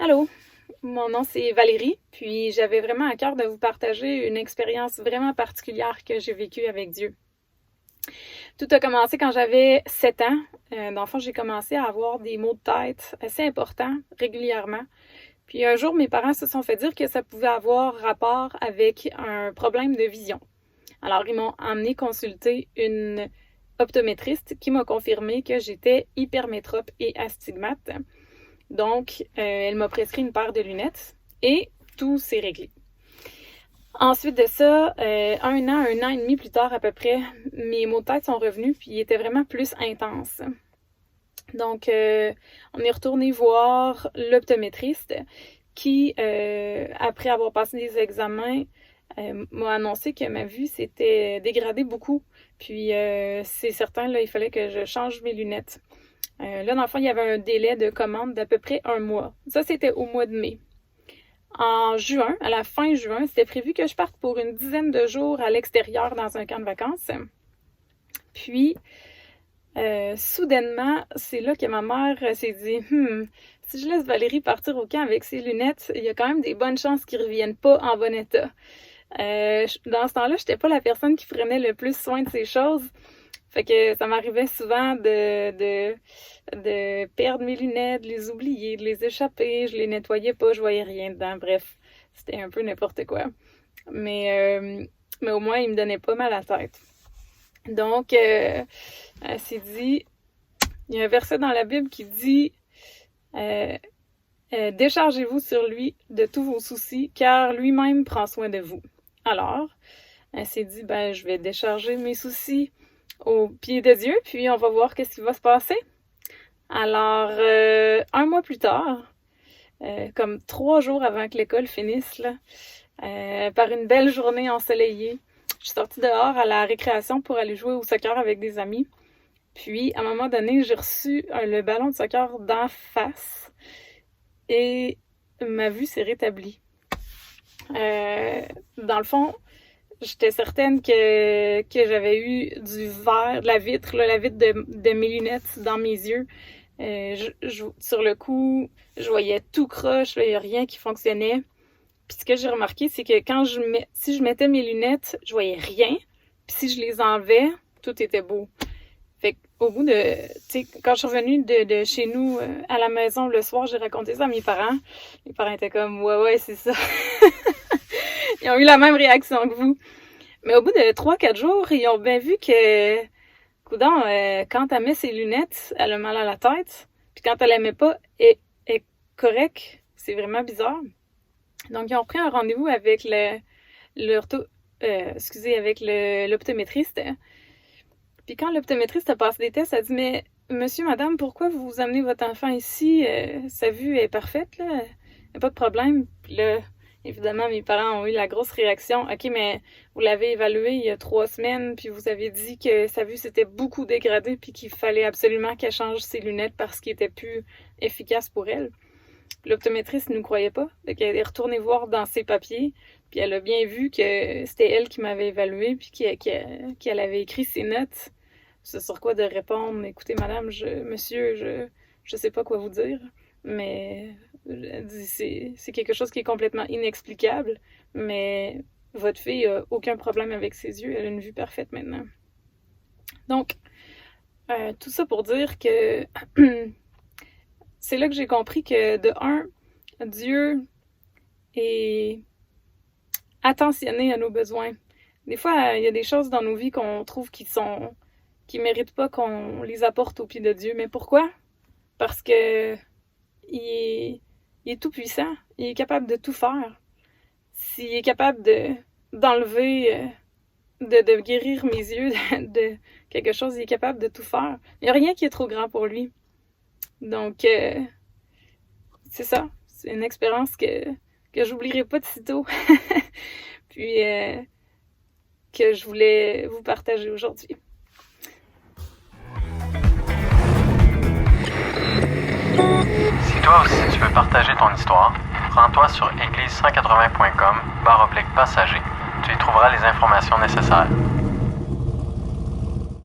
Allô, mon nom c'est Valérie, puis j'avais vraiment à cœur de vous partager une expérience vraiment particulière que j'ai vécue avec Dieu. Tout a commencé quand j'avais 7 ans. Dans le fond, j'ai commencé à avoir des maux de tête assez importants régulièrement. Puis un jour, mes parents se sont fait dire que ça pouvait avoir rapport avec un problème de vision. Alors, ils m'ont emmené consulter une optométriste qui m'a confirmé que j'étais hypermétrope et astigmate. Donc, elle m'a prescrit une paire de lunettes et tout s'est réglé. Ensuite de ça, un an et demi plus tard à peu près, mes maux de tête sont revenus puis ils étaient vraiment plus intenses. Donc, on est retourné voir l'optométriste qui, après avoir passé des examens, m'a annoncé que ma vue s'était dégradée beaucoup. Puis, c'est certain, là, il fallait que je change mes lunettes. Là, dans le fond, il y avait un délai de commande d'à peu près un mois. Ça, c'était au mois de mai. En juin, à la fin juin, c'était prévu que je parte pour une dizaine de jours à l'extérieur dans un camp de vacances. Puis, soudainement, c'est là que ma mère s'est dit « Si je laisse Valérie partir au camp avec ses lunettes, il y a quand même des bonnes chances qu'ils ne reviennent pas en bon état. » Dans ce temps-là, j'étais pas la personne qui prenait le plus soin de ces choses. Fait que ça m'arrivait souvent de perdre mes lunettes, de les oublier, de les échapper. Je les nettoyais pas, je voyais rien dedans. Bref, c'était un peu n'importe quoi. Mais au moins, il me donnait pas mal à la tête. Donc, elle s'est dit, il y a un verset dans la Bible qui dit déchargez-vous sur lui de tous vos soucis, car lui-même prend soin de vous. Alors, elle s'est dit, je vais décharger mes soucis au pied de Dieu, puis on va voir qu'est-ce qui va se passer. Alors, un mois plus tard, comme 3 jours avant que l'école finisse, là, par une belle journée ensoleillée, je suis sortie dehors à la récréation pour aller jouer au soccer avec des amis. Puis, à un moment donné, j'ai reçu le ballon de soccer d'en face et ma vue s'est rétablie. Dans le fond, j'étais certaine que j'avais eu du verre, de la vitre de mes lunettes dans mes yeux. Sur le coup, je voyais tout croche, il n'y a rien qui fonctionnait. Puis ce que j'ai remarqué, c'est que si je mettais mes lunettes, je voyais rien. Puis si je les enlevais, tout était beau. Fait qu'au bout de... Tu sais, quand je suis revenue de chez nous à la maison le soir, j'ai raconté ça à mes parents. Mes parents étaient comme « Ouais, c'est ça. » Ils ont eu la même réaction que vous. Mais au bout de 3-4 jours, ils ont bien vu que, coudonc, quand elle met ses lunettes, elle a mal à la tête. Puis quand elle les met pas, elle est correcte. C'est vraiment bizarre. Donc, ils ont pris un rendez-vous avec l'optométriste. Puis quand l'optométriste a passé des tests, elle a dit « Mais, monsieur, madame, pourquoi vous amenez votre enfant ici? Sa vue est parfaite, là. Il n'y a pas de problème. » Puis là, évidemment, mes parents ont eu la grosse réaction. « OK, mais vous l'avez évaluée il y a 3 semaines, puis vous avez dit que sa vue s'était beaucoup dégradée, puis qu'il fallait absolument qu'elle change ses lunettes parce qu'ils étaient plus efficaces pour elle. » L'optométriste ne nous croyait pas. Donc, elle est retournée voir dans ses papiers, puis elle a bien vu que c'était elle qui m'avait évaluée, puis qu'elle avait écrit ses notes. C'est sur quoi de répondre « Écoutez, madame, monsieur, je sais pas quoi vous dire, mais c'est quelque chose qui est complètement inexplicable, mais votre fille a aucun problème avec ses yeux, elle a une vue parfaite maintenant. » Donc, tout ça pour dire que c'est là que j'ai compris que, de un, Dieu est attentionné à nos besoins. Des fois, il y a des choses dans nos vies qu'on trouve qui méritent pas qu'on les apporte au pied de Dieu. Mais pourquoi? Parce que il est tout puissant. Il est capable de tout faire. S'il est capable d'enlever, de guérir mes yeux de quelque chose, il est capable de tout faire. Il n'y a rien qui est trop grand pour lui. Donc, c'est ça. C'est une expérience que j'oublierai pas de sitôt. Puis, que je voulais vous partager aujourd'hui. Si toi aussi tu veux partager ton histoire, rends-toi sur église180.com/passager. Tu y trouveras les informations nécessaires.